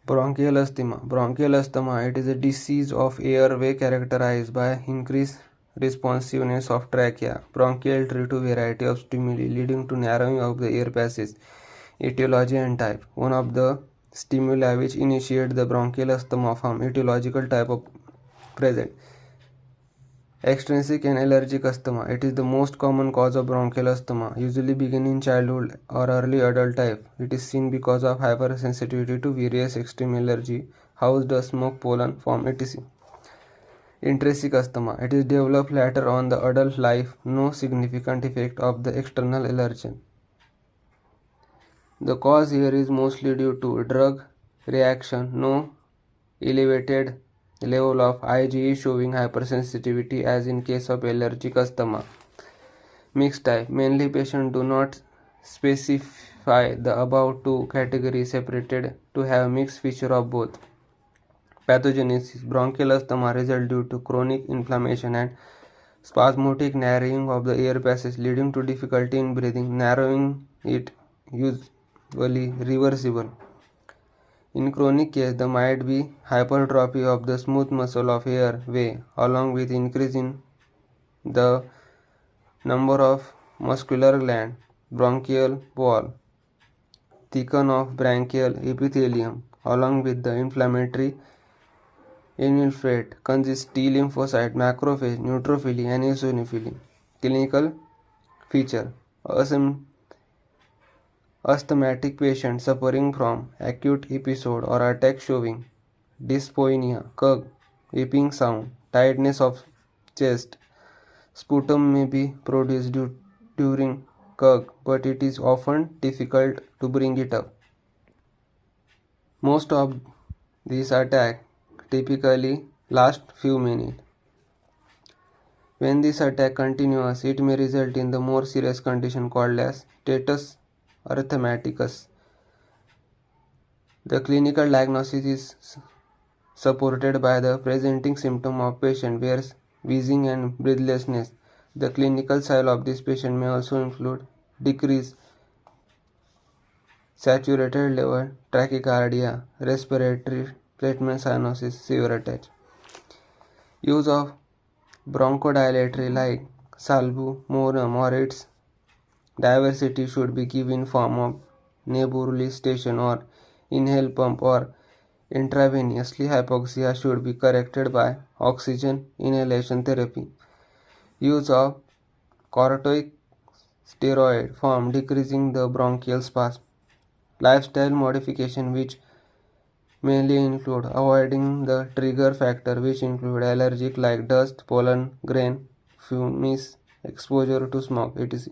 Bronchial asthma. Bronchial asthma, it is a disease of airway characterized by increased responsiveness of trachea, bronchial tree to variety of stimuli leading to narrowing of the air passage. Etiology and type. One of the stimuli which initiate the bronchial asthma form etiological type of present. Extrinsic and allergic asthma. It is the most common cause of bronchial asthma, usually begin in childhood or early adult type. It is seen because of hypersensitivity to various extreme allergy, house dust, smoke, pollen, form, etc. Intrinsic asthma. It is developed later on the adult life, no significant effect of the external allergen. The cause here is mostly due to drug reaction, no elevated level of IgE showing hypersensitivity as in case of allergic asthma. Mixed type. Mainly patients do not specify the above two categories separated to have mixed feature of both. Pathogenesis. Bronchial asthma result due to chronic inflammation and spasmodic narrowing of the air passage leading to difficulty in breathing. Narrowing it usually reversible. In chronic case, there might be hypertrophy of the smooth muscle of airway along with increase in the number of muscular gland, bronchial wall, thicken of bronchial epithelium along with the inflammatory infiltrate, consist T lymphocyte, macrophage, neutrophil, and eosinophil. Clinical feature. Asthmatic patient suffering from acute episode or attack showing dyspnea, cough, weeping sound, tightness of chest. Sputum may be produced during cough, but it is often difficult to bring it up. Most of these attacks typically last few minutes. When this attack continues, it may result in the more serious condition called as status arithmeticus. The clinical diagnosis is supported by the presenting symptom of patient whereas wheezing and breathlessness. The clinical sign of this patient may also include decreased saturated level, tachycardia, respiratory treatment cyanosis, severe attack. Use of bronchodilatory like salbutamol or its diversity should be given in form of nebulization or inhale pump or intravenously. Hypoxia should be corrected by oxygen inhalation therapy. Use of corticosteroid form decreasing the bronchial spasm. Lifestyle modification which mainly include avoiding the trigger factor which include allergic like dust, pollen, grain, fumes, exposure to smoke, etc.